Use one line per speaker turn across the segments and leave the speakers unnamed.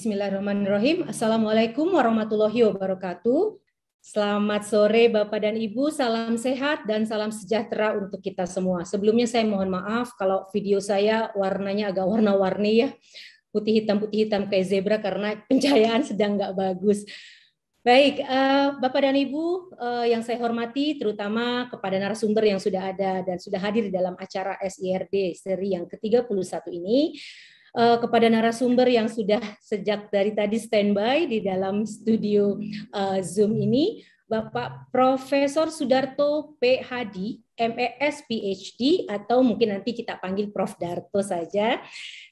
Bismillahirrahmanirrahim. Assalamualaikum warahmatullahi wabarakatuh. Selamat sore Bapak dan Ibu, salam sehat dan salam sejahtera untuk kita semua. Sebelumnya saya mohon maaf kalau video saya warnanya agak warna-warni ya. Putih hitam kayak zebra karena pencahayaan sedang nggak bagus. Baik, Bapak dan Ibu yang saya hormati, terutama kepada narasumber yang sudah ada dan sudah hadir di dalam acara SIRD seri yang ke-31 ini, kepada narasumber yang sudah sejak dari tadi standby di dalam studio Zoom ini, Bapak Profesor Sudarto P. Hadi, MES PhD, atau mungkin nanti kita panggil Prof. Darto saja,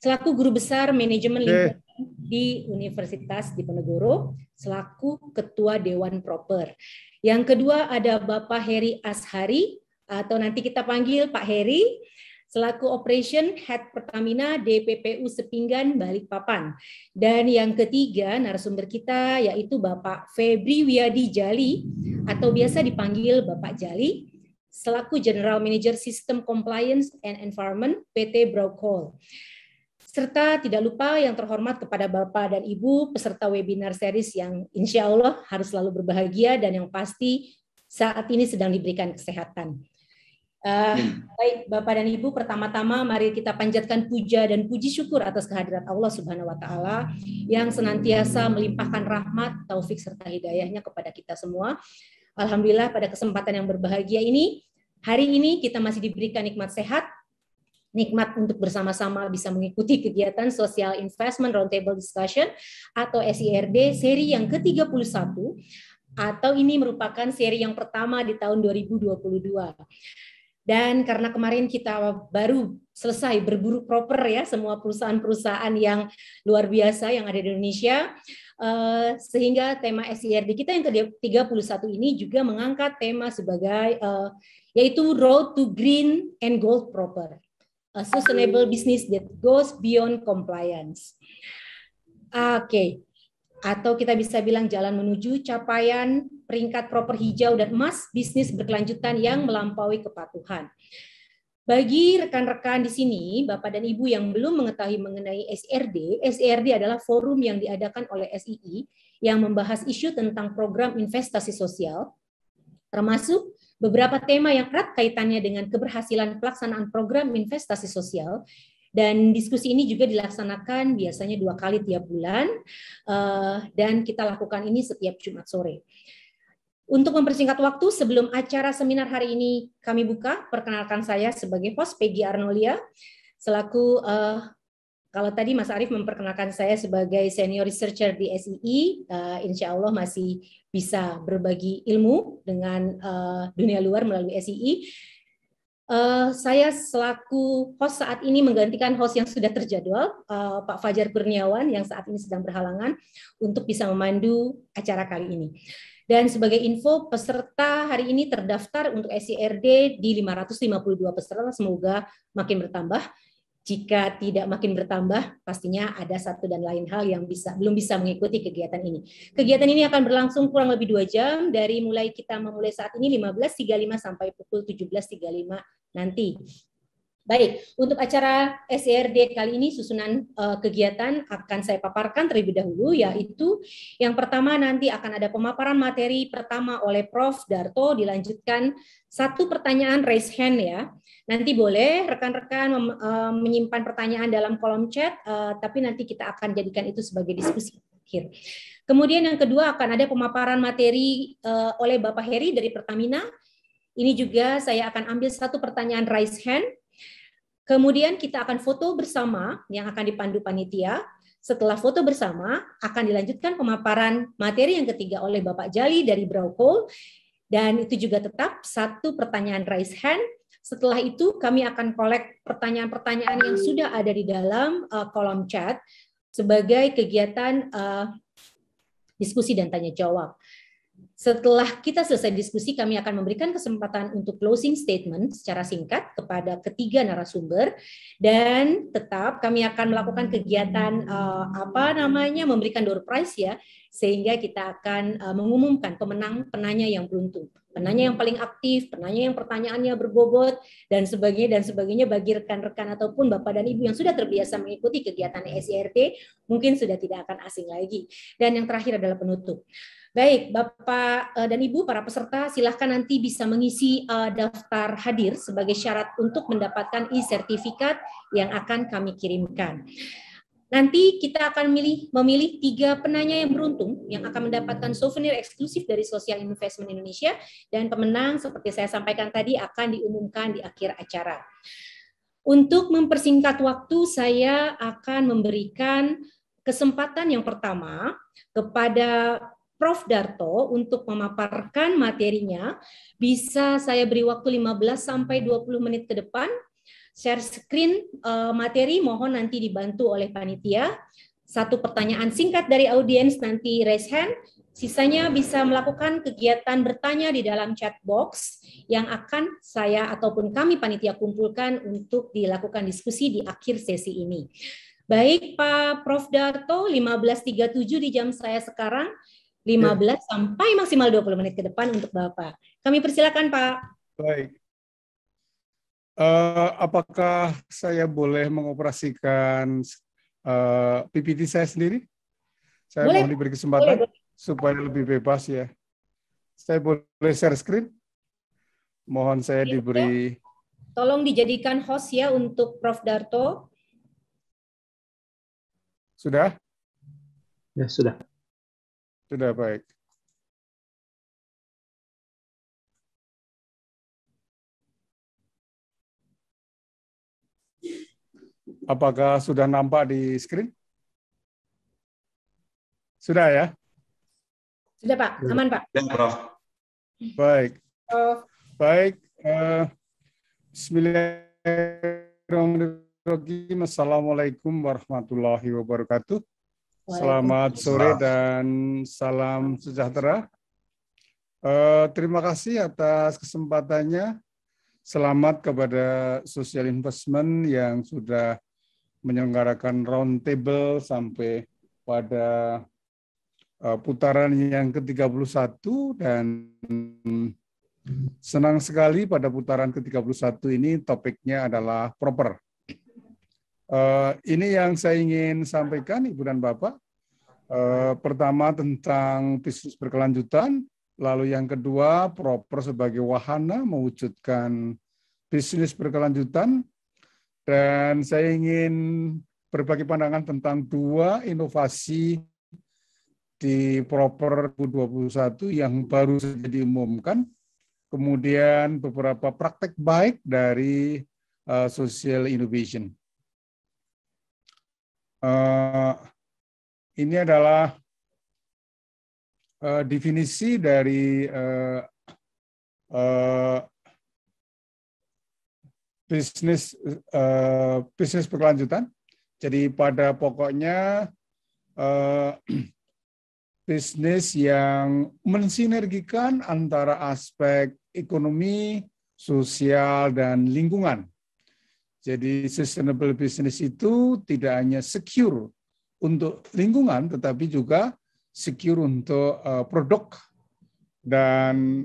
selaku Guru Besar Manajemen Lingkungan di Universitas Diponegoro, selaku Ketua Dewan Proper. Yang kedua ada Bapak Heri Ashari, atau nanti kita panggil Pak Heri, selaku Operation Head Pertamina DPPU Sepinggan Balikpapan. Dan yang ketiga narasumber kita yaitu Bapak Febri Wiyadi Jali, atau biasa dipanggil Bapak Jali, selaku General Manager System Compliance and Environment PT Braucol. Serta tidak lupa yang terhormat kepada Bapak dan Ibu peserta webinar series yang insya Allah harus selalu berbahagia dan yang pasti saat ini sedang diberikan kesehatan. Baik Bapak dan Ibu, pertama-tama mari kita panjatkan puja dan puji syukur atas kehadirat Allah Subhanahu wa taala yang senantiasa melimpahkan rahmat, taufik serta hidayahnya kepada kita semua. Alhamdulillah pada kesempatan yang berbahagia ini, hari ini kita masih diberikan nikmat sehat, nikmat untuk bersama-sama bisa mengikuti kegiatan Social Investment Roundtable Discussion atau SIRD seri yang ke-31, atau ini merupakan seri yang pertama di tahun 2022. Dan karena kemarin kita baru selesai berburu proper ya, semua perusahaan-perusahaan yang luar biasa yang ada di Indonesia, sehingga tema SIRD kita yang ke-31 ini juga mengangkat tema sebagai yaitu Road to Green and Gold Proper, a sustainable business that goes beyond compliance. Oke. Atau kita bisa bilang jalan menuju capaian peringkat proper hijau dan emas bisnis berkelanjutan yang melampaui kepatuhan. Bagi rekan-rekan di sini, Bapak dan Ibu yang belum mengetahui mengenai SIRD, SIRD adalah forum yang diadakan oleh SII yang membahas isu tentang program investasi sosial, termasuk beberapa tema yang erat kaitannya dengan keberhasilan pelaksanaan program investasi sosial. Dan diskusi ini juga dilaksanakan biasanya 2 kali tiap bulan, dan kita lakukan ini setiap Jumat sore. Untuk mempersingkat waktu, sebelum acara seminar hari ini kami buka, perkenalkan saya sebagai host Peggy Arnolia, selaku, kalau tadi Mas Arief memperkenalkan saya sebagai senior researcher di SII, insya Allah masih bisa berbagi ilmu dengan dunia luar melalui SII. Saya selaku host saat ini menggantikan host yang sudah terjadwal, Pak Fajar Kurniawan yang saat ini sedang berhalangan untuk bisa memandu acara kali ini. Dan sebagai info, peserta hari ini terdaftar untuk SIRD di 552 peserta, semoga makin bertambah. Jika tidak makin bertambah, pastinya ada satu dan lain hal yang belum bisa mengikuti kegiatan ini. Kegiatan ini akan berlangsung kurang lebih 2 jam, dari mulai kita memulai saat ini 15.35 sampai pukul 17.35 nanti. Baik, untuk acara SIRD kali ini susunan kegiatan akan saya paparkan terlebih dahulu, yaitu yang pertama nanti akan ada pemaparan materi pertama oleh Prof. Darto, dilanjutkan 1 pertanyaan raise hand ya. Nanti boleh rekan-rekan menyimpan pertanyaan dalam kolom chat, tapi nanti kita akan jadikan itu sebagai diskusi akhir. Kemudian yang kedua akan ada pemaparan materi oleh Bapak Heri dari Pertamina. Ini juga saya akan ambil 1 pertanyaan raise hand. Kemudian kita akan foto bersama yang akan dipandu panitia. Setelah foto bersama akan dilanjutkan pemaparan materi yang ketiga oleh Bapak Jali dari Braucol, dan itu juga tetap 1 pertanyaan raise hand. Setelah itu kami akan kolek pertanyaan-pertanyaan yang sudah ada di dalam kolom chat sebagai kegiatan diskusi dan tanya jawab. Setelah kita selesai diskusi, kami akan memberikan kesempatan untuk closing statement secara singkat kepada ketiga narasumber, dan tetap kami akan melakukan kegiatan memberikan door prize ya, sehingga kita akan mengumumkan pemenang penanya yang beruntung penanya yang paling aktif, penanya yang pertanyaannya berbobot, dan sebagainya bagi rekan-rekan ataupun Bapak dan Ibu yang sudah terbiasa mengikuti kegiatan SIRT, mungkin sudah tidak akan asing lagi. Dan yang terakhir adalah penutup. Baik, Bapak dan Ibu, para peserta, silahkan nanti bisa mengisi daftar hadir sebagai syarat untuk mendapatkan e-sertifikat yang akan kami kirimkan. Nanti kita akan memilih 3 penanya yang beruntung yang akan mendapatkan souvenir eksklusif dari Social Investment Indonesia, dan pemenang seperti saya sampaikan tadi akan diumumkan di akhir acara. Untuk mempersingkat waktu, saya akan memberikan kesempatan yang pertama kepada Prof. Darto untuk memaparkan materinya. Bisa saya beri waktu 15 sampai 20 menit ke depan. Share screen materi mohon nanti dibantu oleh panitia. 1 pertanyaan singkat dari audiens nanti raise hand. Sisanya bisa melakukan kegiatan bertanya di dalam chat box yang akan saya ataupun kami panitia kumpulkan untuk dilakukan diskusi di akhir sesi ini. Baik Pak Prof. Darto, 15.37 di jam saya sekarang, 15 sampai maksimal 20 menit ke depan untuk Bapak. Kami persilakan Pak.
Baik. Apakah saya boleh mengoperasikan PPT saya sendiri? Saya
Boleh,
mohon diberi kesempatan
boleh.
Supaya lebih bebas ya. Saya boleh share screen? Mohon saya diberi.
Tolong dijadikan host ya untuk Prof. Darto.
Sudah?
Ya, sudah.
Sudah, baik. Apakah sudah nampak di screen? Sudah ya?
Sudah Pak, aman Pak.
Ya, Prof.
Baik.
Prof.
Baik. Bismillahirrahmanirrahim. Assalamualaikum warahmatullahi wabarakatuh. Selamat sore dan salam sejahtera. Terima kasih atas kesempatannya. Selamat kepada Social Investment yang sudah menyelenggarakan roundtable sampai pada putaran yang ke-31, dan senang sekali pada putaran ke-31 ini topiknya adalah proper. Ini yang saya ingin sampaikan Ibu dan Bapak. Pertama tentang bisnis berkelanjutan, lalu yang kedua proper sebagai wahana mewujudkan bisnis berkelanjutan. Dan saya ingin berbagi pandangan tentang 2 inovasi di Proper 2021 yang baru saja diumumkan, kemudian beberapa praktek baik dari social innovation. Ini adalah definisi dari bisnis berkelanjutan. Jadi pada pokoknya bisnis yang mensinergikan antara aspek ekonomi, sosial, dan lingkungan. Jadi sustainable business itu tidak hanya secure untuk lingkungan, tetapi juga secure untuk produk dan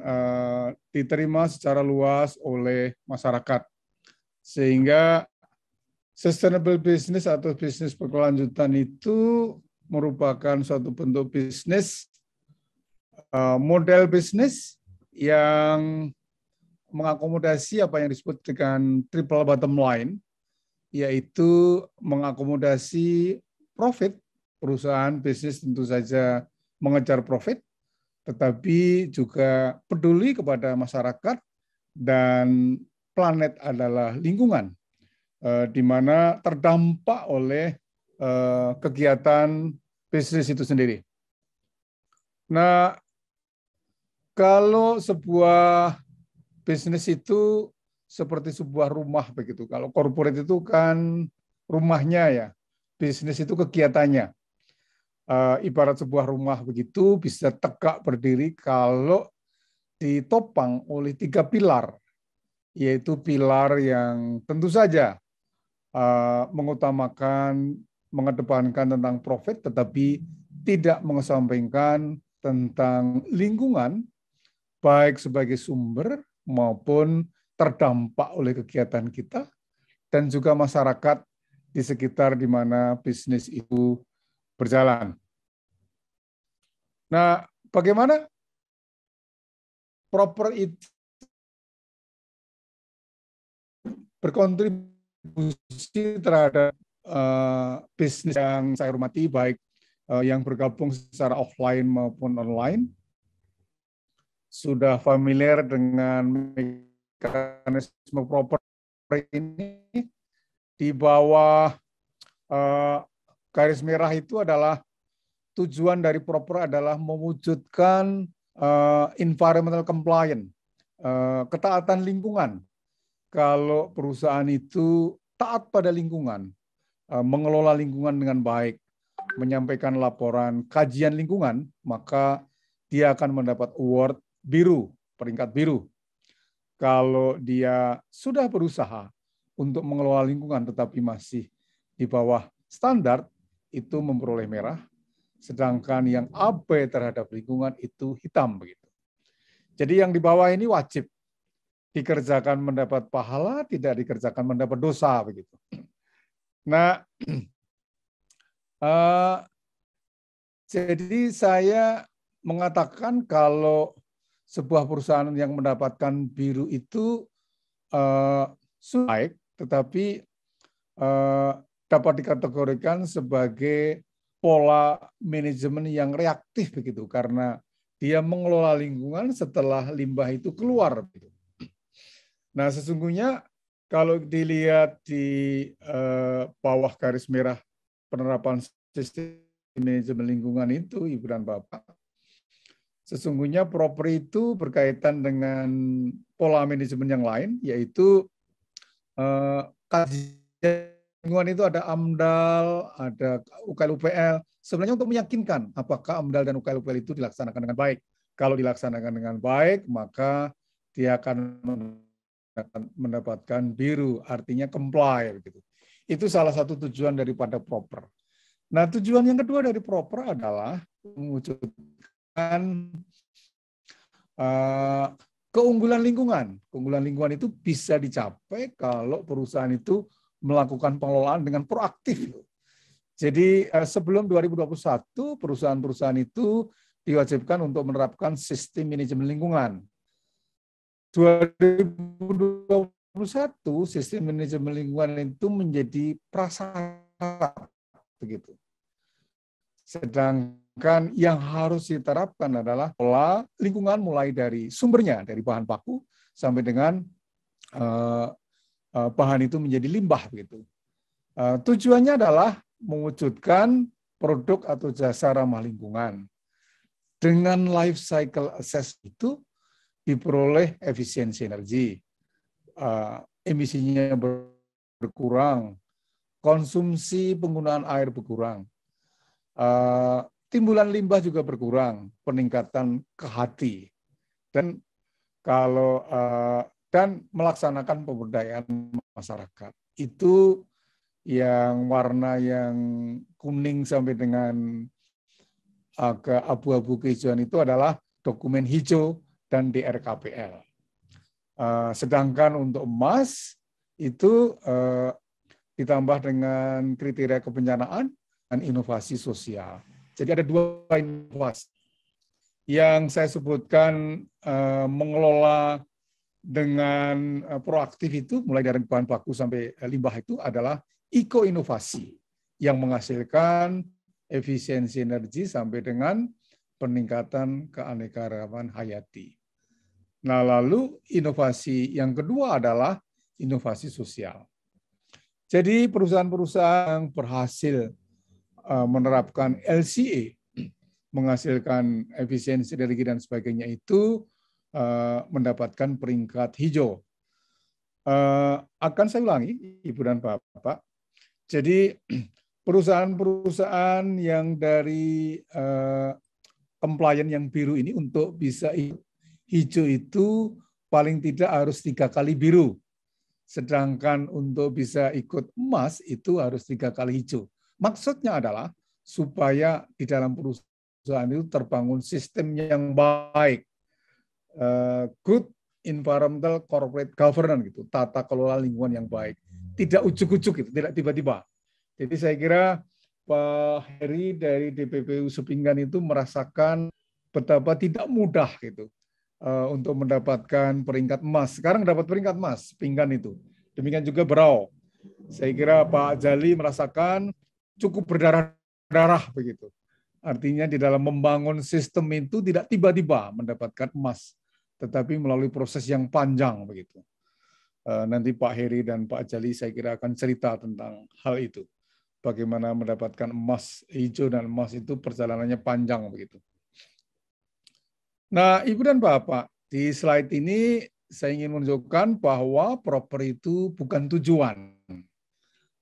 diterima secara luas oleh masyarakat. Sehingga sustainable business atau bisnis berkelanjutan itu merupakan suatu bentuk bisnis, model bisnis yang mengakomodasi apa yang disebut dengan triple bottom line, yaitu mengakomodasi profit. Perusahaan bisnis tentu saja mengejar profit, tetapi juga peduli kepada masyarakat, dan planet adalah lingkungan, di mana terdampak oleh kegiatan bisnis itu sendiri. Nah, kalau sebuah bisnis itu seperti sebuah rumah begitu. Kalau corporate itu kan rumahnya ya, bisnis itu kegiatannya. Ibarat sebuah rumah begitu bisa tegak berdiri kalau ditopang oleh 3 pilar, yaitu pilar yang tentu saja mengedepankan tentang profit, tetapi tidak mengesampingkan tentang lingkungan baik sebagai sumber maupun terdampak oleh kegiatan kita, dan juga masyarakat di sekitar di mana bisnis itu berjalan. Nah, bagaimana proper itu berkontribusi terhadap bisnis yang saya hormati, baik yang bergabung secara offline maupun online? Sudah familiar dengan mekanisme proper ini? Di bawah garis merah itu adalah tujuan dari proper adalah mewujudkan environmental compliance, ketaatan lingkungan. Kalau perusahaan itu taat pada lingkungan, mengelola lingkungan dengan baik, menyampaikan laporan kajian lingkungan, maka dia akan mendapat award biru, peringkat biru. Kalau dia sudah berusaha untuk mengelola lingkungan tetapi masih di bawah standar, itu memperoleh merah, sedangkan yang abai terhadap lingkungan itu hitam begitu. Jadi yang di bawah ini wajib dikerjakan mendapat pahala, tidak dikerjakan mendapat dosa begitu. Nah, jadi saya mengatakan kalau sebuah perusahaan yang mendapatkan biru itu baik, tetapi dapat dikategorikan sebagai pola manajemen yang reaktif begitu, karena dia mengelola lingkungan setelah limbah itu keluar. Nah, sesungguhnya kalau dilihat di bawah garis merah penerapan sistem manajemen lingkungan itu, Ibu dan Bapak, sesungguhnya proper itu berkaitan dengan pola manajemen yang lain, yaitu kajian lingkungan itu ada AMDAL, ada UKL-UPL, sebenarnya untuk meyakinkan apakah AMDAL dan UKL-UPL itu dilaksanakan dengan baik. Kalau dilaksanakan dengan baik, maka dia akan mendapatkan biru, artinya comply. Gitu. Itu salah satu tujuan daripada proper. Nah, tujuan yang kedua dari proper adalah mewujudkan keunggulan lingkungan. Keunggulan lingkungan itu bisa dicapai kalau perusahaan itu melakukan pengelolaan dengan proaktif. Jadi sebelum 2021, perusahaan-perusahaan itu diwajibkan untuk menerapkan sistem manajemen lingkungan. 2021, sistem manajemen lingkungan itu menjadi prasyarat begitu. Sedangkan yang harus diterapkan adalah pola lingkungan mulai dari sumbernya, dari bahan baku sampai dengan bahan itu menjadi limbah begitu. Tujuannya adalah mewujudkan produk atau jasa ramah lingkungan. Dengan life cycle assess itu diperoleh efisiensi energi, emisinya berkurang, konsumsi penggunaan air berkurang, timbulan limbah juga berkurang, peningkatan KHT, dan kalau dan melaksanakan pemberdayaan masyarakat. Itu yang warna yang kuning sampai dengan agak abu-abu kehijauan itu adalah dokumen hijau dan DRKPL. Sedangkan untuk emas itu ditambah dengan kriteria kebencanaan dan inovasi sosial. Jadi ada dua inovasi. Yang saya sebutkan mengelola dengan proaktif itu, mulai dari bahan baku sampai limbah itu adalah eko-inovasi yang menghasilkan efisiensi energi sampai dengan peningkatan keanekaragaman hayati. Nah, lalu inovasi yang kedua adalah inovasi sosial. Jadi perusahaan-perusahaan yang berhasil menerapkan LCA, menghasilkan efisiensi energi dan sebagainya itu mendapatkan peringkat hijau. Akan saya ulangi, Ibu dan Bapak. Jadi perusahaan-perusahaan yang dari compliant yang biru ini untuk bisa hijau itu paling tidak harus 3 kali biru. Sedangkan untuk bisa ikut emas itu harus 3 kali hijau. Maksudnya adalah supaya di dalam perusahaan itu terbangun sistem yang baik. good environmental corporate governance gitu, tata kelola lingkungan yang baik. Tidak ujuk-ujuk gitu, tidak tiba-tiba. Jadi saya kira Pak Heri dari DPPU Sepinggan itu merasakan betapa tidak mudah gitu untuk mendapatkan peringkat emas. Sekarang dapat peringkat emas, Pinggan itu. Demikian juga Berau. Saya kira Pak Jali merasakan cukup berdarah-darah begitu. Artinya di dalam membangun sistem itu tidak tiba-tiba mendapatkan emas, tetapi melalui proses yang panjang begitu. Nanti Pak Heri dan Pak Jali saya kira akan cerita tentang hal itu. Bagaimana mendapatkan emas hijau dan emas itu perjalanannya panjang begitu. Nah, Ibu dan Bapak, di slide ini saya ingin menunjukkan bahwa proper itu bukan tujuan,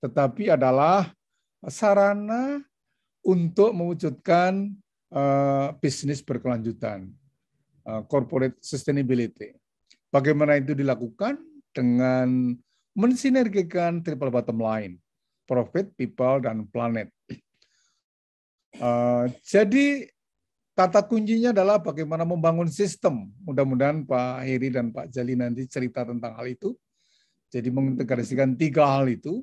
tetapi adalah sarana untuk mewujudkan bisnis berkelanjutan, corporate sustainability. Bagaimana itu dilakukan? Dengan mensinergikan triple bottom line, profit, people, dan planet. Jadi kata kuncinya adalah bagaimana membangun sistem. Mudah-mudahan Pak Heri dan Pak Jali nanti cerita tentang hal itu. Jadi mengintegrasikan 3 hal itu.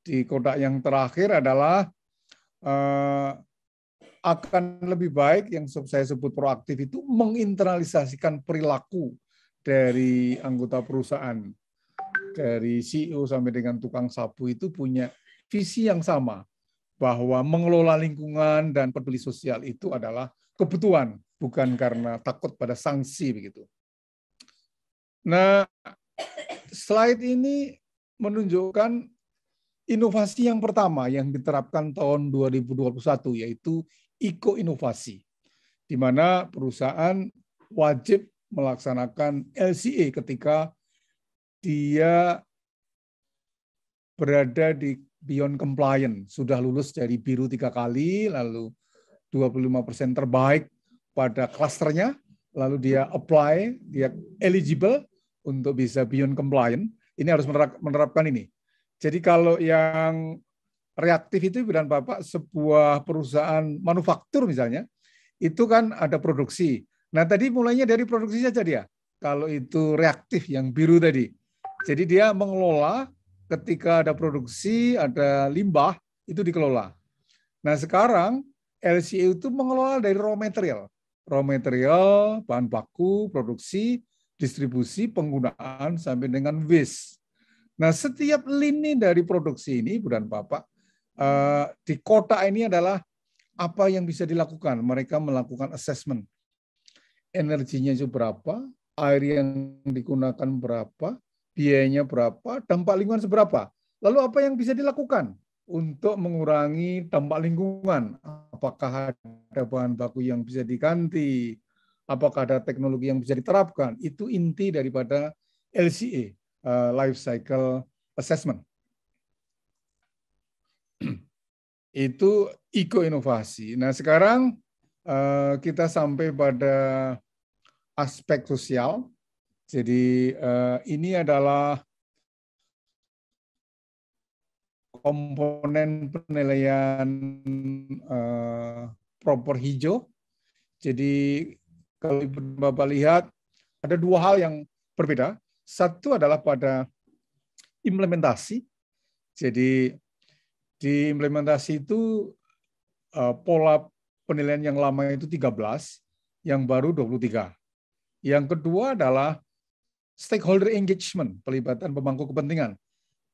Di kotak yang terakhir adalah akan lebih baik yang saya sebut proaktif itu menginternalisasikan perilaku dari anggota perusahaan, dari CEO sampai dengan tukang sapu itu punya visi yang sama, bahwa mengelola lingkungan dan peduli sosial itu adalah kebutuhan, bukan karena takut pada sanksi begitu. Nah, slide ini menunjukkan inovasi yang pertama yang diterapkan tahun 2021, yaitu eko-inovasi, di mana perusahaan wajib melaksanakan LCA ketika dia berada di beyond compliant, sudah lulus dari biru 3 kali, lalu 25% terbaik pada klasternya, lalu dia apply, dia eligible untuk bisa beyond compliant. Ini harus menerapkan ini. Jadi kalau yang reaktif itu, dan Bapak, sebuah perusahaan manufaktur misalnya, itu kan ada produksi. Nah tadi mulainya dari produksi saja dia. Kalau itu reaktif yang biru tadi. Jadi dia mengelola ketika ada produksi, ada limbah, itu dikelola. Nah sekarang LCA itu mengelola dari raw material. Raw material, bahan baku, produksi, distribusi, penggunaan, sampai dengan waste. Nah setiap lini dari produksi ini, Bu dan Bapak, di kotak ini adalah apa yang bisa dilakukan. Mereka melakukan assessment. Energinya itu berapa, air yang digunakan berapa, biayanya berapa, dampak lingkungan seberapa. Lalu apa yang bisa dilakukan untuk mengurangi dampak lingkungan? Apakah ada bahan baku yang bisa diganti? Apakah ada teknologi yang bisa diterapkan? Itu inti daripada LCA, Life Cycle Assessment. Itu eko-inovasi. Nah sekarang kita sampai pada aspek sosial. Jadi ini adalah komponen penilaian proper hijau. Jadi kalau Bapak lihat ada 2 hal yang berbeda. Satu adalah pada implementasi. Jadi di implementasi itu pola penilaian yang lama itu 13, yang baru 23. Yang kedua adalah stakeholder engagement, pelibatan pemangku kepentingan.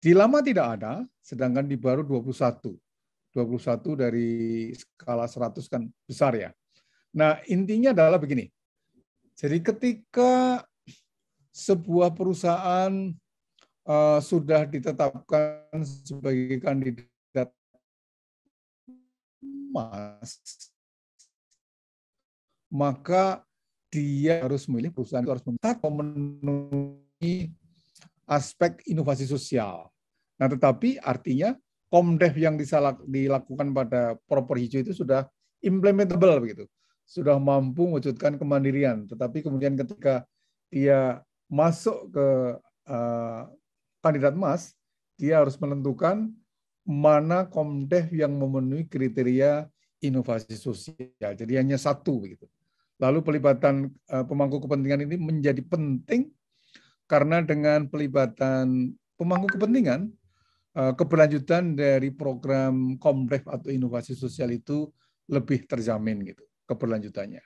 Di lama tidak ada, sedangkan di baru 21. 21 dari skala 100 kan besar ya. Nah, intinya adalah begini. Jadi ketika sebuah perusahaan sudah ditetapkan sebagai kandidat emas, maka dia harus memilih, perusahaan itu harus memenuhi aspek inovasi sosial. Nah, tetapi artinya Komdev yang dilakukan pada proper hijau itu sudah implementable begitu, sudah mampu mewujudkan kemandirian. Tetapi kemudian ketika dia masuk ke kandidat emas, dia harus menentukan mana Komdev yang memenuhi kriteria inovasi sosial. Jadi hanya satu begitu. Lalu pelibatan pemangku kepentingan ini menjadi penting karena dengan pelibatan pemangku kepentingan, keberlanjutan dari program Komdev atau inovasi sosial itu lebih terjamin gitu keberlanjutannya.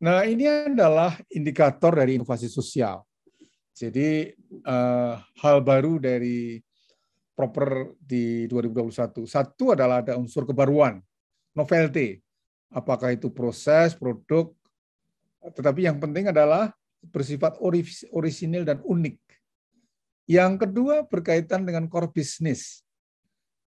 Nah, ini adalah indikator dari inovasi sosial. Jadi hal baru dari proper di 2021. Satu adalah ada unsur kebaruan, novelty. Apakah itu proses, produk, tetapi yang penting adalah bersifat orisinil dan unik. Yang kedua berkaitan dengan core business.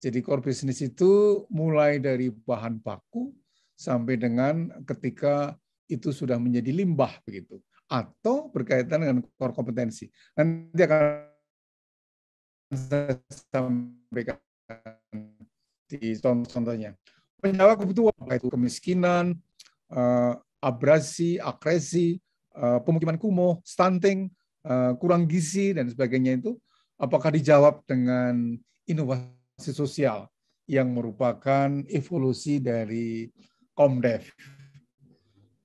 Jadi core business itu mulai dari bahan baku sampai dengan ketika itu sudah menjadi limbah begitu, atau berkaitan dengan core kompetensi. Nanti akan saya sampaikan di contoh-contohnya. Menjawab kebutuhan, yaitu kemiskinan, abrasi, akresi, pemukiman kumuh, stunting, kurang gizi, dan sebagainya itu, apakah dijawab dengan inovasi sosial yang merupakan evolusi dari Komdev.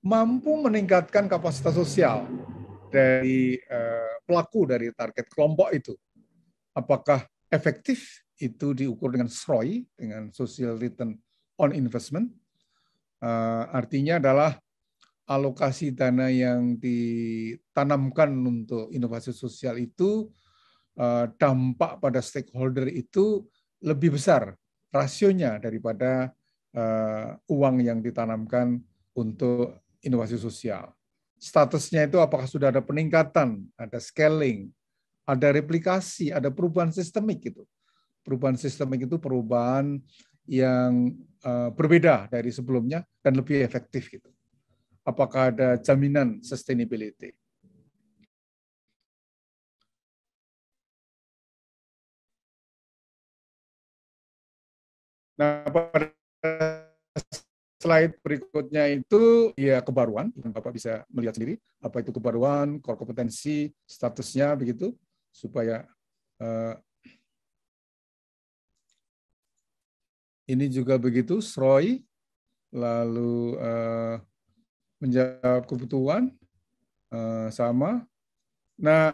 Mampu meningkatkan kapasitas sosial dari pelaku dari target kelompok itu. Apakah efektif itu diukur dengan SROI, dengan Social Return on Investment. Artinya adalah alokasi dana yang ditanamkan untuk inovasi sosial itu, dampak pada stakeholder itu lebih besar rasionya daripada uang yang ditanamkan untuk inovasi sosial. Statusnya itu apakah sudah ada peningkatan, ada scaling, ada replikasi, ada perubahan sistemik gitu. Perubahan sistemik itu perubahan yang berbeda dari sebelumnya dan lebih efektif gitu. Apakah ada jaminan sustainability? Nah, pada slide berikutnya itu ya kebaruan, Bapak bisa melihat sendiri apa itu kebaruan, core kompetensi, statusnya begitu, supaya ini juga begitu, SROI, lalu menjawab kebutuhan, sama. Nah,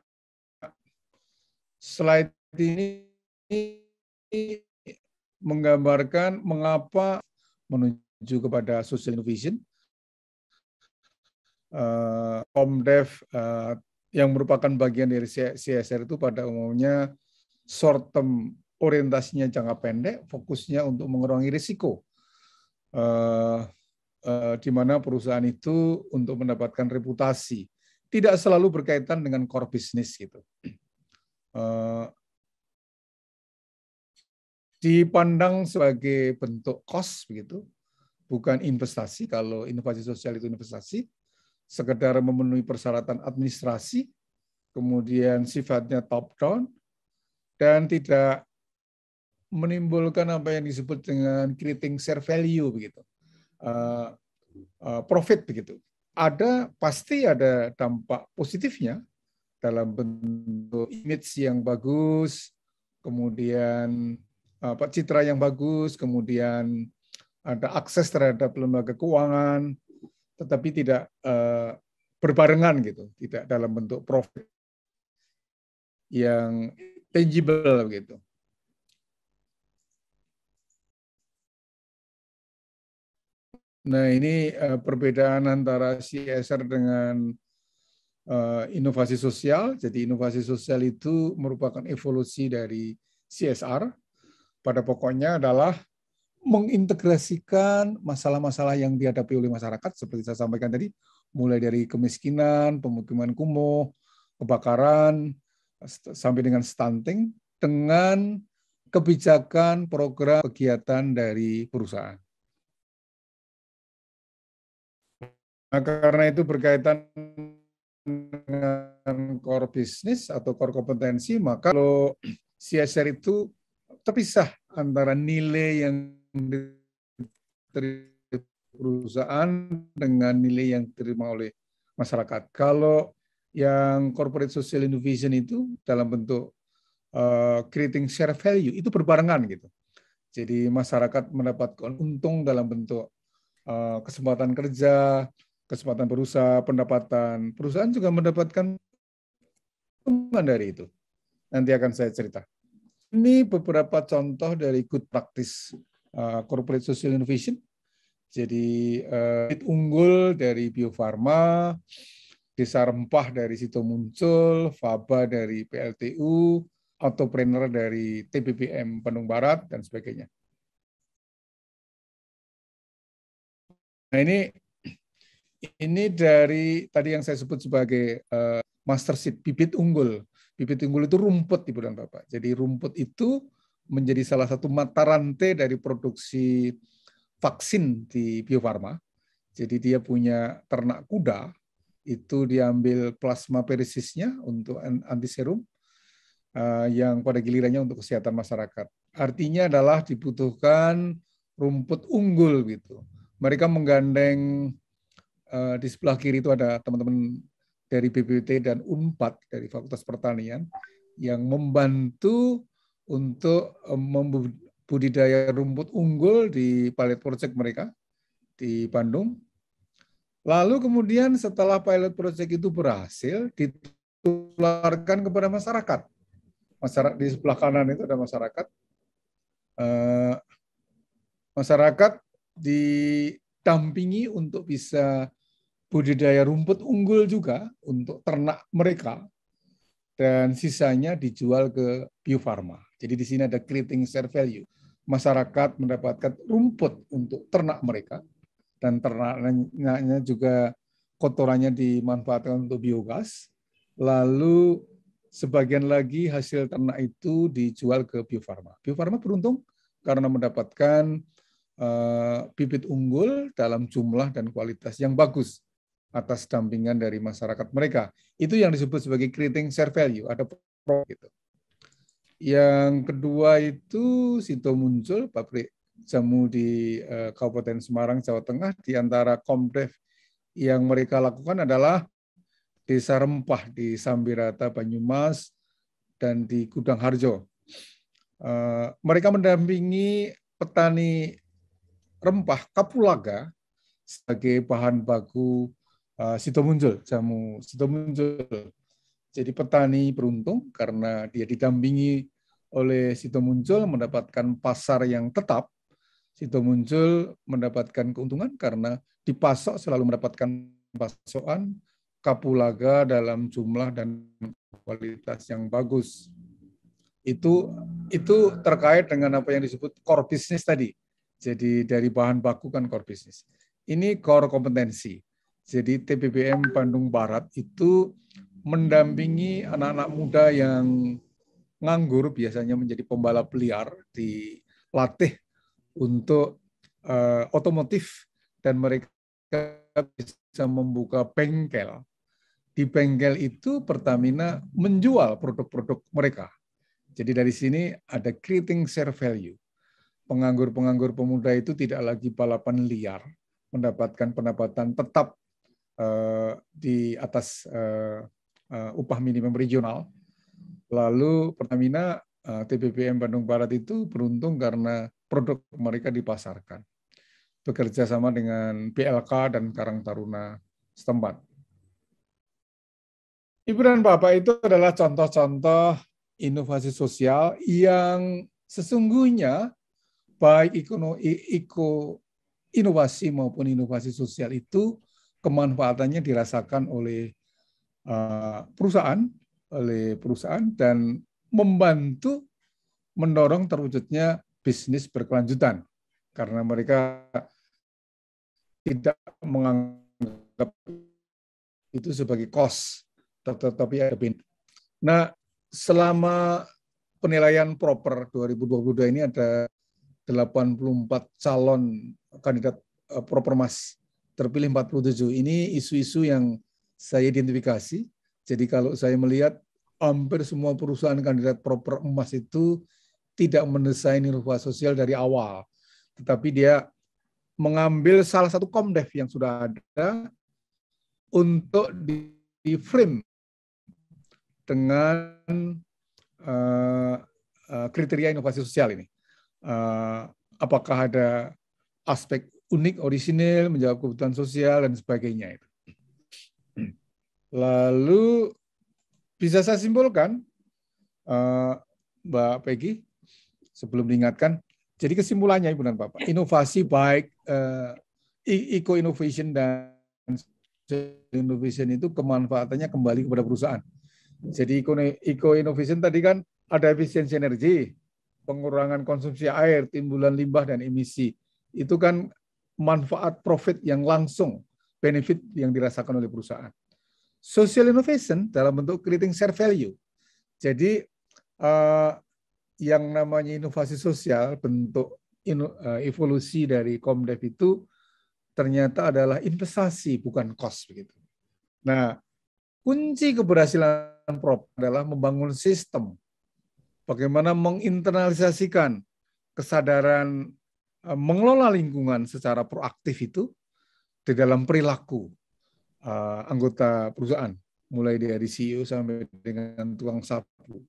slide ini menggambarkan mengapa menuju kepada social innovation. Komdev yang merupakan bagian dari CSR itu pada umumnya short term orientasinya jangka pendek, fokusnya untuk mengurangi risiko. Di mana perusahaan itu untuk mendapatkan reputasi tidak selalu berkaitan dengan core business gitu. Dipandang sebagai bentuk cost begitu, bukan investasi. Kalau inovasi sosial itu investasi, sekedar memenuhi persyaratan administrasi, kemudian sifatnya top down dan tidak menimbulkan apa yang disebut dengan creating share value begitu, profit begitu. Pasti ada dampak positifnya dalam bentuk image yang bagus, kemudian citra yang bagus, kemudian ada akses terhadap lembaga keuangan, tetapi tidak berbarengan gitu, tidak dalam bentuk profit yang tangible gitu. Nah, ini perbedaan antara CSR dengan inovasi sosial. Jadi inovasi sosial itu merupakan evolusi dari CSR. Pada pokoknya adalah mengintegrasikan masalah-masalah yang dihadapi oleh masyarakat, seperti saya sampaikan tadi, mulai dari kemiskinan, pemukiman kumuh, kebakaran, sampai dengan stunting, dengan kebijakan program kegiatan dari perusahaan. Nah, karena itu berkaitan dengan core business atau core kompetensi, maka kalau CSR itu terpisah antara nilai yang diterima perusahaan dengan nilai yang diterima oleh masyarakat. Kalau yang corporate social innovation itu dalam bentuk creating share value itu berbarengan gitu. Jadi masyarakat mendapatkan untung dalam bentuk kesempatan kerja, kesempatan berusaha, pendapatan. Perusahaan juga mendapatkan keuntungan dari itu. Nanti akan saya cerita. Ini beberapa contoh dari good practice corporate social innovation. Jadi unggul dari Bio Farma, Desa Rempah dari Sito Muncul, Faba dari PLTU, Autopreneur dari TBBM Bandung Barat, dan sebagainya. Nah ini dari tadi yang saya sebut sebagai master seed, bibit unggul. Bibit unggul itu rumput, Ibu dan Bapak. Jadi rumput itu menjadi salah satu mata rantai dari produksi vaksin di Bio Farma. Jadi dia punya ternak kuda, itu diambil plasma perisisnya untuk antiserum, yang pada gilirannya untuk kesehatan masyarakat. Artinya adalah dibutuhkan rumput unggul gitu. Mereka menggandeng, di sebelah kiri itu ada teman-teman dari BPWT dan Unpad dari Fakultas Pertanian yang membantu untuk membudidaya rumput unggul di pilot project mereka di Bandung. Lalu kemudian setelah pilot project itu berhasil, ditularkan kepada masyarakat. Masyarakat di sebelah kanan itu ada masyarakat. Masyarakat didampingi untuk bisa budidaya rumput unggul juga untuk ternak mereka, dan sisanya dijual ke Bio Farma. Jadi di sini ada creating share value. Masyarakat mendapatkan rumput untuk ternak mereka, dan ternaknya juga kotorannya dimanfaatkan untuk biogas. Lalu sebagian lagi hasil ternak itu dijual ke Bio Farma. Bio Farma beruntung karena mendapatkan bibit unggul dalam jumlah dan kualitas yang bagus atas dampingan dari masyarakat mereka. Itu yang disebut sebagai creating share value. Ada gitu. Yang kedua itu Sito Muncul, pabrik jamu di Kabupaten Semarang, Jawa Tengah. Di antara Komdev yang mereka lakukan adalah Desa Rempah di Sambirata, Banyumas, dan di Gudang Harjo. Mereka mendampingi petani rempah Kapulaga sebagai bahan baku Sito Muncul, jamu Sito Muncul. Jadi petani beruntung karena dia didampingi oleh Sito Muncul mendapatkan pasar yang tetap. Sito Muncul mendapatkan keuntungan karena dipasok selalu mendapatkan pasokan Kapulaga dalam jumlah dan kualitas yang bagus. Itu terkait dengan apa yang disebut core business tadi. Jadi dari bahan baku kan core business. Ini core kompetensi. Jadi TBBM Bandung Barat itu mendampingi anak-anak muda yang nganggur, biasanya menjadi pembalap liar, dilatih untuk otomotif, dan mereka bisa membuka bengkel. Di bengkel itu Pertamina menjual produk-produk mereka. Jadi dari sini ada creating share value. Penganggur-penganggur pemuda itu tidak lagi balapan liar, mendapatkan pendapatan tetap di atas upah minimum regional. Lalu Pertamina, TBBM Bandung Barat itu beruntung karena produk mereka dipasarkan. Bekerja sama dengan BLK dan Karang Taruna setempat. Ibu dan Bapak, itu adalah contoh-contoh inovasi sosial yang sesungguhnya baik inovasi maupun inovasi sosial itu kemanfaatannya dirasakan oleh perusahaan dan membantu mendorong terwujudnya bisnis berkelanjutan karena mereka tidak menganggap itu sebagai cost, tetapi ada benefit. Nah, selama penilaian proper 2022 ini ada 84 calon kandidat propermas, terpilih 47. Ini isu-isu yang saya identifikasi. Jadi kalau saya melihat hampir semua perusahaan kandidat proper emas itu tidak mendesain inovasi sosial dari awal, tetapi dia mengambil salah satu komdev yang sudah ada untuk di-frame dengan kriteria inovasi sosial ini. Apakah ada aspek unik, orisinil, menjawab kebutuhan sosial, dan sebagainya. Lalu bisa saya simpulkan, Mbak Peggy, sebelum diingatkan, jadi kesimpulannya Ibu dan Bapak, inovasi baik eco-innovation dan innovation itu kemanfaatannya kembali kepada perusahaan. Jadi eco-innovation tadi kan ada efisiensi energi, pengurangan konsumsi air, timbulan limbah, dan emisi. Itu kan manfaat profit yang langsung, benefit yang dirasakan oleh perusahaan. Social innovation dalam bentuk creating share value. Jadi yang namanya inovasi sosial, bentuk evolusi dari Komdev itu ternyata adalah investasi, bukan cost begitu. Nah, kunci keberhasilan Prop adalah membangun sistem, bagaimana menginternalisasikan kesadaran mengelola lingkungan secara proaktif itu di dalam perilaku anggota perusahaan, mulai dari CEO sampai dengan tukang sapu.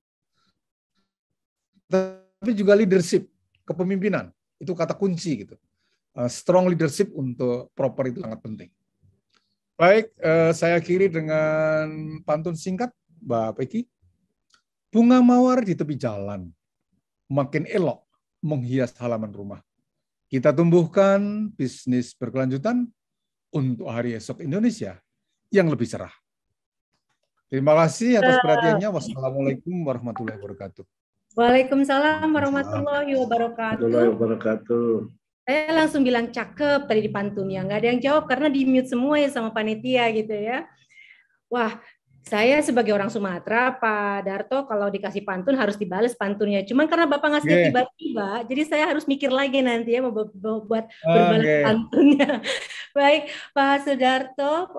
Tapi juga leadership, kepemimpinan, itu kata kunci gitu. Strong leadership untuk Proper itu sangat penting. Baik, saya akhiri dengan pantun singkat, Mbak Peggy. Bunga mawar di tepi jalan, makin elok menghias halaman rumah. Kita tumbuhkan bisnis berkelanjutan untuk hari esok Indonesia yang lebih cerah. Terima kasih atas perhatiannya. Wassalamualaikum warahmatullahi wabarakatuh.
Waalaikumsalam warahmatullahi wabarakatuh. Saya langsung bilang cakep tadi di pantunnya. Nggak ada yang jawab karena di-mute semua ya sama panitia gitu ya. Wah, saya sebagai orang Sumatera, Pak Darto, kalau dikasih pantun harus dibales pantunnya. Cuman karena Bapak ngasih tiba-tiba, jadi saya harus mikir lagi nanti ya buat berbalas pantunnya. Baik, Pak Sudarto,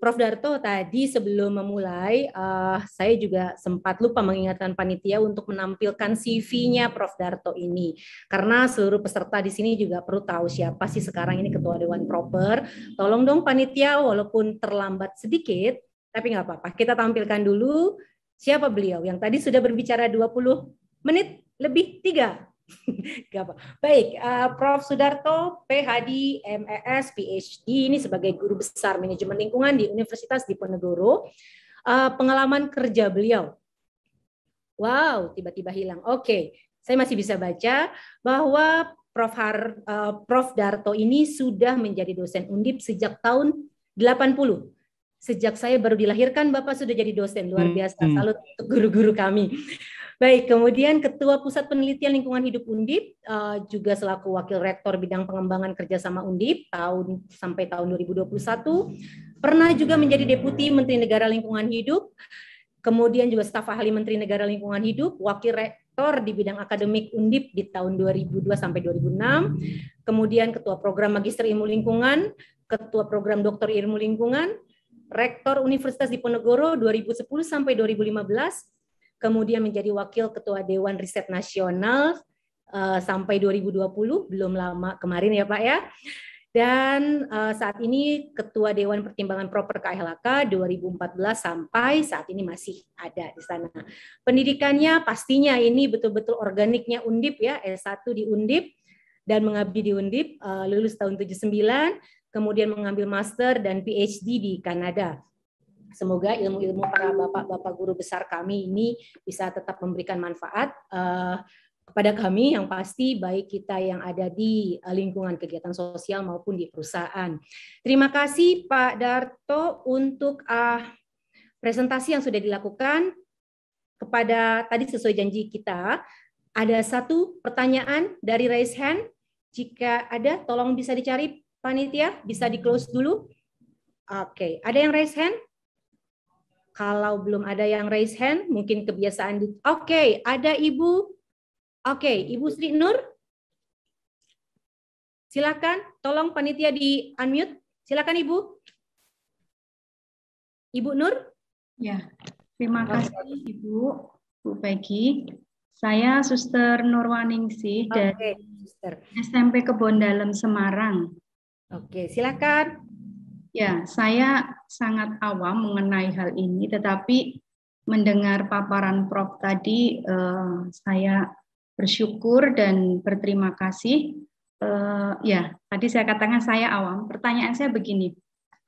Prof. Darto tadi sebelum memulai, saya juga sempat lupa mengingatkan panitia untuk menampilkan CV-nya Prof. Darto ini. Karena seluruh peserta di sini juga perlu tahu siapa sih sekarang ini Ketua Dewan Proper. Tolong dong panitia, walaupun terlambat sedikit, tapi nggak apa-apa. Kita tampilkan dulu siapa beliau yang tadi sudah berbicara 20 menit lebih 3. Baik, Prof. Sudarto, PhD, MES, PhD, ini sebagai guru besar manajemen lingkungan di Universitas Diponegoro. Pengalaman kerja beliau. Wow, tiba-tiba hilang. Oke, saya masih bisa baca bahwa Prof. Darto ini sudah menjadi dosen Undip sejak tahun 80. Sejak saya baru dilahirkan, Bapak sudah jadi dosen. Luar biasa, salut untuk guru-guru kami. Baik, kemudian Ketua Pusat Penelitian Lingkungan Hidup Undip, juga selaku Wakil Rektor Bidang Pengembangan Kerjasama Undip sampai tahun 2021. Pernah juga menjadi Deputi Menteri Negara Lingkungan Hidup, kemudian juga staf ahli Menteri Negara Lingkungan Hidup, Wakil Rektor di bidang akademik Undip di tahun 2002 sampai 2006, kemudian Ketua Program Magister Ilmu Lingkungan, Ketua Program Doktor Ilmu Lingkungan, Rektor Universitas Diponegoro 2010 sampai 2015, kemudian menjadi Wakil Ketua Dewan Riset Nasional sampai 2020, belum lama kemarin ya Pak ya. Dan saat ini Ketua Dewan Pertimbangan Proper KLHK 2014 sampai saat ini masih ada di sana. Pendidikannya pastinya ini betul-betul organiknya Undip ya, S1 di Undip dan mengabdi di Undip, lulus tahun 79, kemudian mengambil master dan PhD di Kanada. Semoga ilmu-ilmu para bapak-bapak guru besar kami ini bisa tetap memberikan manfaat kepada kami, yang pasti baik kita yang ada di lingkungan kegiatan sosial maupun di perusahaan. Terima kasih Pak Darto untuk presentasi yang sudah dilakukan. Kepada tadi sesuai janji kita, ada satu pertanyaan dari raise hand. Jika ada, tolong bisa dicari panitia, bisa di-close dulu. Oke, ada yang raise hand? Kalau belum ada yang raise hand, mungkin kebiasaan. Oke, ada Ibu. Oke, Ibu Sri Nur. Silakan, tolong panitia di unmute. Silakan Ibu. Ibu Nur.
Ya, terima kasih Ibu, Bu Peggy. Saya Suster Nurwaningsih dari SMP Kebon Dalem Semarang.
Oke, silakan.
Ya, saya sangat awam mengenai hal ini, tetapi mendengar paparan Prof tadi, saya bersyukur dan berterima kasih Ya, tadi saya katakan saya awam. Pertanyaan saya begini.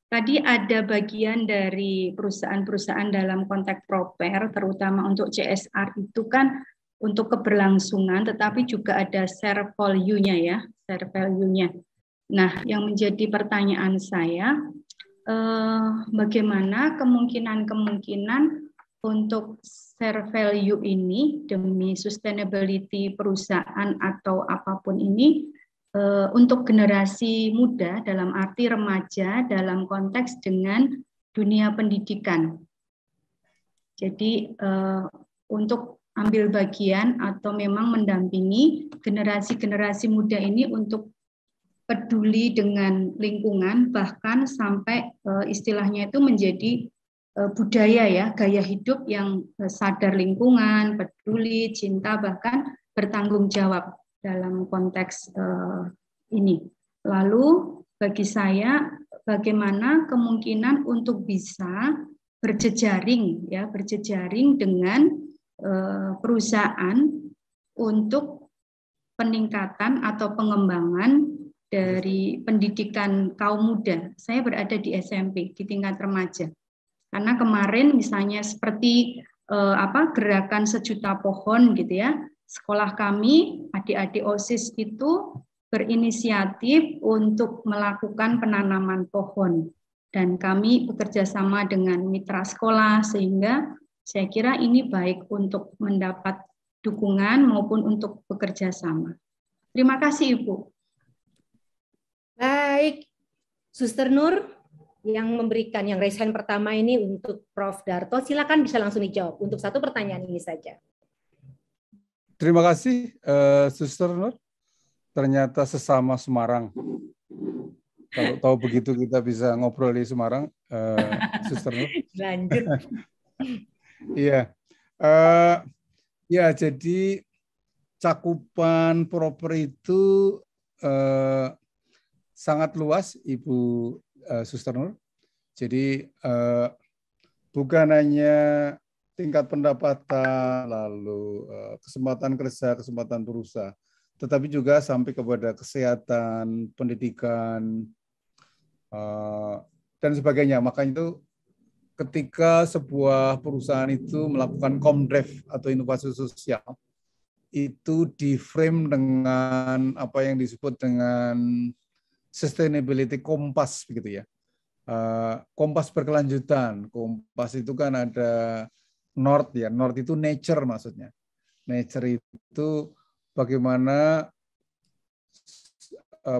Tadi ada bagian dari perusahaan-perusahaan dalam konteks proper, terutama untuk CSR itu kan untuk keberlangsungan, tetapi juga ada share value-nya ya, share value-nya. Nah, yang menjadi pertanyaan saya, bagaimana kemungkinan-kemungkinan untuk share value ini demi sustainability perusahaan atau apapun ini untuk generasi muda dalam arti remaja dalam konteks dengan dunia pendidikan. Jadi untuk ambil bagian atau memang mendampingi generasi-generasi muda ini untuk peduli dengan lingkungan, bahkan sampai istilahnya itu menjadi budaya ya, gaya hidup yang sadar lingkungan, peduli, cinta, bahkan bertanggung jawab dalam konteks ini. Lalu bagi saya bagaimana kemungkinan untuk bisa berjejaring ya, berjejaring dengan perusahaan untuk peningkatan atau pengembangan dari pendidikan kaum muda. Saya berada di SMP, di tingkat remaja. Karena kemarin misalnya seperti gerakan sejuta pohon gitu ya, sekolah kami, adik-adik OSIS itu berinisiatif untuk melakukan penanaman pohon. Dan kami bekerja sama dengan mitra sekolah, sehingga saya kira ini baik untuk mendapat dukungan maupun untuk bekerja sama. Terima kasih Ibu.
Baik, Suster Nur yang memberikan yang raise hand pertama ini untuk Prof. Darto. Silakan bisa langsung dijawab untuk satu pertanyaan ini saja.
Terima kasih, Suster Nur. Ternyata sesama Semarang. Kalau tahu begitu kita bisa ngobrol di Semarang, Suster Nur.
Lanjut.
Iya, ya jadi cakupan proper itu sangat luas, Ibu Suster Nur. Jadi bukan hanya tingkat pendapatan, lalu kesempatan kerja, kesempatan berusaha, tetapi juga sampai kepada kesehatan, pendidikan, dan sebagainya. Makanya itu ketika sebuah perusahaan itu melakukan Komdev atau inovasi sosial, itu di-frame dengan apa yang disebut dengan sustainability kompas begitu ya. Kompas berkelanjutan. Kompas itu kan ada North ya. North itu nature maksudnya. Nature itu bagaimana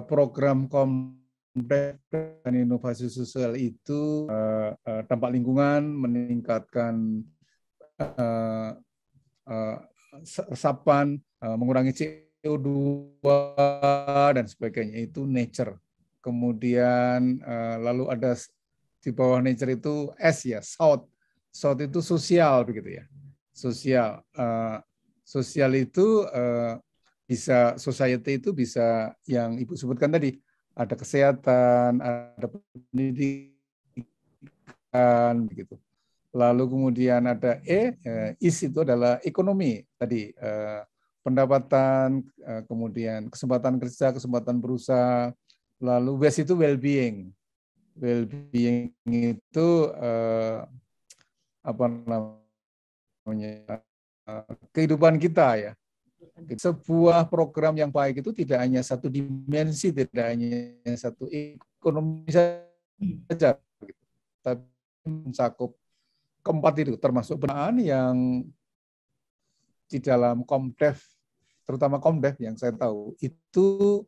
program Komdev dan inovasi sosial itu dampak lingkungan, meningkatkan resapan, mengurangi CO2 dan sebagainya, itu nature. Kemudian lalu ada di bawah nature itu S ya, South. South itu sosial begitu ya. Sosial. Sosial itu bisa, society itu bisa yang Ibu sebutkan tadi, ada kesehatan, ada pendidikan begitu. Lalu kemudian ada is itu adalah ekonomi tadi, pendapatan, kemudian kesempatan kerja, kesempatan berusaha. Lalu W itu well-being. Well-being itu apa namanya, kehidupan kita ya. Sebuah program yang baik itu tidak hanya satu dimensi, tidak hanya satu ekonomi saja, tapi mencakup keempat itu, termasuk pendanaan yang di dalam Komdev, terutama Komdev yang saya tahu, itu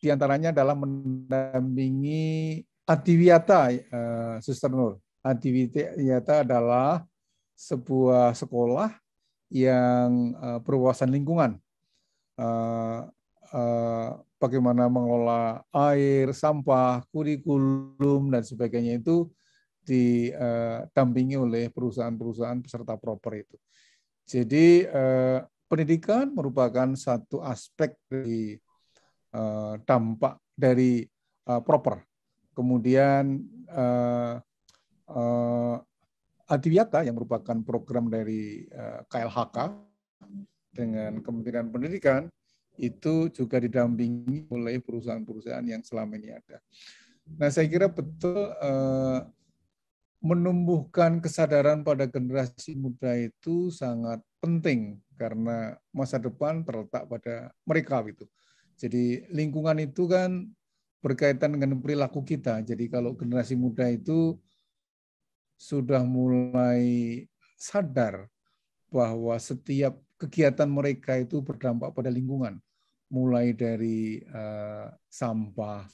diantaranya adalah mendampingi Adiwiyata, Suster Nur. Adiwiyata adalah sebuah sekolah yang berwawasan lingkungan. Bagaimana mengelola air, sampah, kurikulum, dan sebagainya itu didampingi oleh perusahaan-perusahaan peserta proper itu. Jadi pendidikan merupakan satu aspek dari dampak dari proper. Kemudian Adiwiyata yang merupakan program dari KLHK dengan Kementerian Pendidikan itu juga didampingi oleh perusahaan-perusahaan yang selama ini ada. Nah, saya kira betul menumbuhkan kesadaran pada generasi muda itu sangat penting karena masa depan terletak pada mereka gitu. Jadi lingkungan itu kan berkaitan dengan perilaku kita. Jadi kalau generasi muda itu sudah mulai sadar bahwa setiap kegiatan mereka itu berdampak pada lingkungan, mulai dari sampah,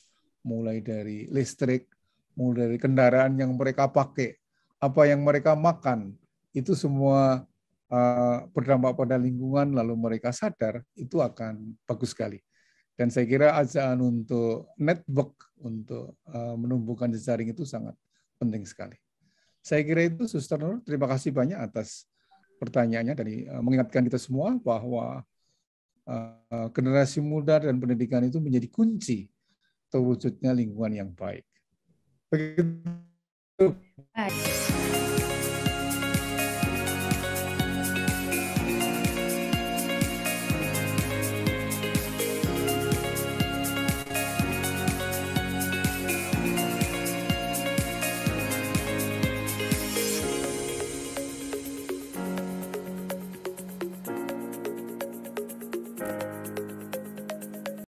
mulai dari listrik, mulai dari kendaraan yang mereka pakai, apa yang mereka makan, itu semua berdampak pada lingkungan, lalu mereka sadar, itu akan bagus sekali. Dan saya kira ajaan untuk network, untuk menumbuhkan jejaring itu sangat penting sekali. Saya kira itu, Suster Nur, terima kasih banyak atas pertanyaannya dari mengingatkan kita semua bahwa generasi muda dan pendidikan itu menjadi kunci terwujudnya lingkungan yang baik. Begitu.